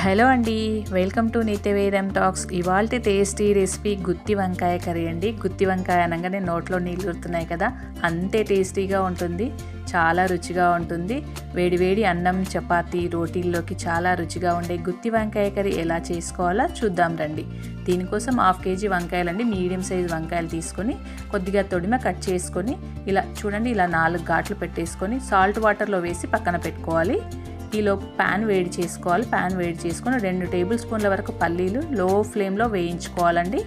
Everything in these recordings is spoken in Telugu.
హలో అండి, వెల్కమ్ టు నిత్యవేదం టాక్స్. ఇవాల్టి టేస్టీ రెసిపీ గుత్తి వంకాయ కర్రీ అండి. గుత్తి వంకాయ అనగానే నోట్లో నీళ్ళు ఊరుతున్నాయి కదా, అంతే టేస్టీగా ఉంటుంది, చాలా రుచిగా ఉంటుంది. వేడివేడి అన్నం, చపాతీ, రోటీల్లోకి చాలా రుచిగా ఉండే గుత్తి వంకాయ కర్రీ ఎలా చేసుకోవాలో చూద్దాం రండి. దీనికోసం 1/2 కేజీ వంకాయలండి, మీడియం సైజ్ వంకాయలు తీసుకొని కొద్దిగా తొడిమ కట్ చేసుకొని ఇలా చూడండి, ఇలా 4 ఘాట్లు పెట్టేసుకొని సాల్ట్ వాటర్లో వేసి పక్కన పెట్టుకోవాలి. ఈలోపు ప్యాన్ వేడి చేసుకోవాలి. ప్యాన్ వేడి చేసుకొని 2 టేబుల్ స్పూన్ల వరకు పల్లీలు లో ఫ్లేమ్లో వేయించుకోవాలండి.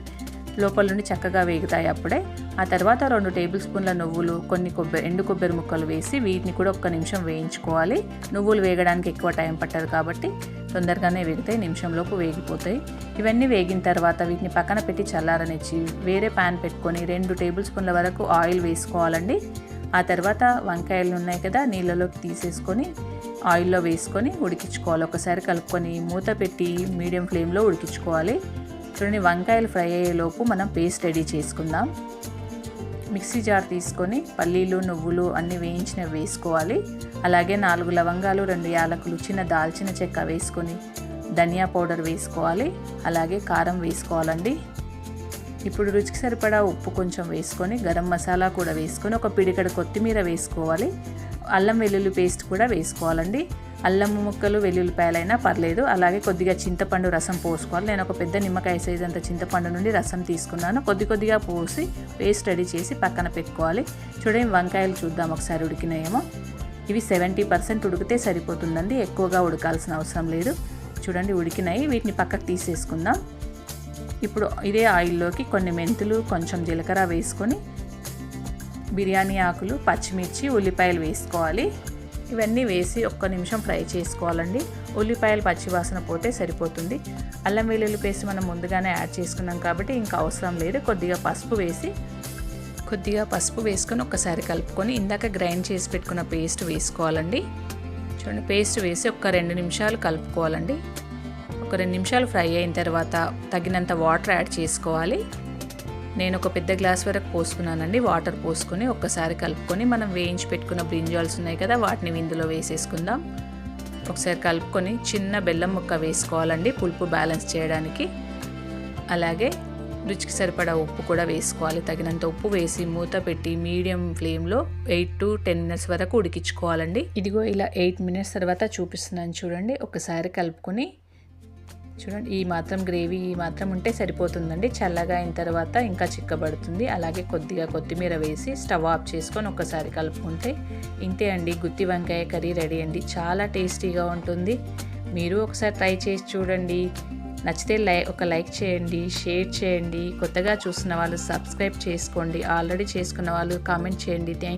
లోపల నుండి చక్కగా వేగుతాయి అప్పుడే. ఆ తర్వాత 2 టేబుల్ స్పూన్ల నువ్వులు, కొన్ని ఎండు కొబ్బరి ముక్కలు వేసి వీటిని కూడా 1 నిమిషం వేయించుకోవాలి. నువ్వులు వేగడానికి ఎక్కువ టైం పట్టదు కాబట్టి తొందరగానే వేగుతాయి, నిమిషంలోపు వేగిపోతాయి. ఇవన్నీ వేగిన తర్వాత వీటిని పక్కన పెట్టి చల్లారనిచ్చి వేరే ప్యాన్ పెట్టుకొని 2 టేబుల్ స్పూన్ల వరకు ఆయిల్ వేసుకోవాలండి. ఆ తర్వాత వంకాయలు ఉన్నాయి కదా, నీళ్ళలోకి తీసేసుకొని ఆయిల్లో వేసుకొని ఉడికించుకోవాలి. ఒకసారి కలుపుకొని మూత పెట్టి మీడియం ఫ్లేమ్లో ఉడికించుకోవాలి. చూడండి, వంకాయలు ఫ్రై అయ్యేలోపు మనం పేస్ట్ రెడీ చేసుకుందాం. మిక్సీ జార్ తీసుకొని పల్లీలు, నువ్వులు అన్నీ వేయించినవి వేసుకోవాలి. అలాగే 4 లవంగాలు, 2 యాలకులు, చిన్న దాల్చిన చెక్క వేసుకొని ధనియా పౌడర్ వేసుకోవాలి. అలాగే కారం వేసుకోవాలండి. ఇప్పుడు రుచికి సరిపడా ఉప్పు కొంచెం వేసుకొని గరం మసాలా కూడా వేసుకొని ఒక పిడికెడు కొత్తిమీర వేసుకోవాలి. అల్లం వెల్లుల్లి పేస్ట్ కూడా వేసుకోవాలండి. అల్లం ముక్కలు, వెల్లుల్లిపాయలైనా పర్లేదు. అలాగే కొద్దిగా చింతపండు రసం పోసుకోవాలి. నేను ఒక పెద్ద నిమ్మకాయ సైజ్ అంత చింతపండు నుండి రసం తీసుకున్నాను. కొద్దిగా పోసి పేస్ట్ రెడీ చేసి పక్కన పెట్టుకోవాలి. చూడండి, వంకాయలు చూద్దాం ఒకసారి ఉడికినాయేమో. ఇవి 70% ఉడికితే సరిపోతుందండి, ఎక్కువగా ఉడకాల్సిన అవసరం లేదు. చూడండి, ఉడికినాయి. వీటిని పక్కకు తీసేసుకుందాం. ఇప్పుడు ఇదే ఆయిల్లోకి కొన్ని మెంతులు, కొంచెం జీలకర్ర వేసుకొని బిర్యానీ ఆకులు, పచ్చిమిర్చి, ఉల్లిపాయలు వేసుకోవాలి. ఇవన్నీ వేసి 1 నిమిషం ఫ్రై చేసుకోవాలండి. ఉల్లిపాయలు పచ్చివాసన పోతే సరిపోతుంది. అల్లం వెల్లుల్లి పేస్ట్ మనం ముందుగానే యాడ్ చేసుకున్నాం కాబట్టి ఇంకా అవసరం లేదు. కొద్దిగా పసుపు వేసుకొని ఒకసారి కలుపుకొని ఇందాక గ్రైండ్ చేసి పెట్టుకున్న పేస్ట్ వేసుకోవాలండి. చూడండి, పేస్ట్ వేసి 2 నిమిషాలు కలుపుకోవాలండి. 2 నిమిషాలు ఫ్రై అయిన తర్వాత తగినంత వాటర్ యాడ్ చేసుకోవాలి. నేను ఒక పెద్ద గ్లాస్ వరకు పోసుకున్నానండి. వాటర్ పోసుకొని ఒక్కసారి కలుపుకొని మనం వేయించి పెట్టుకున్న బ్రింజాల్స్ ఉన్నాయి కదా, వాటిని ఇందులో వేసేసుకుందాం. ఒకసారి కలుపుకొని చిన్న బెల్లం ముక్క వేసుకోవాలండి, పులుపు బ్యాలెన్స్ చేయడానికి. అలాగే రుచికి సరిపడా ఉప్పు కూడా వేసుకోవాలి. తగినంత ఉప్పు వేసి మూత పెట్టి మీడియం ఫ్లేమ్లో 8 to 10 మినిట్స్ వరకు ఉడికించుకోవాలండి. ఇదిగో ఇలా 8 మినిట్స్ తర్వాత చూపిస్తున్నాను చూడండి. ఒకసారి కలుపుకొని చూడండి, ఈ మాత్రం గ్రేవీ ఈ మాత్రం ఉంటే సరిపోతుందండి. చల్లగా అయిన తర్వాత ఇంకా చిక్కబడుతుంది. అలాగే కొద్దిగా కొత్తిమీర వేసి స్టవ్ ఆఫ్ చేసుకొని ఒకసారి కలుపుకుంటే ఇంతే అండి, గుత్తి వంకాయ కర్రీ రెడీ అండి. చాలా టేస్టీగా ఉంటుంది. మీరు ఒకసారి ట్రై చేసి చూడండి. నచ్చితే ఒక లైక్ చేయండి, షేర్ చేయండి. కొత్తగా చూస్తున్న వాళ్ళు సబ్స్క్రైబ్ చేసుకోండి. ఆల్రెడీ చేసుకున్న వాళ్ళు కామెంట్ చేయండి.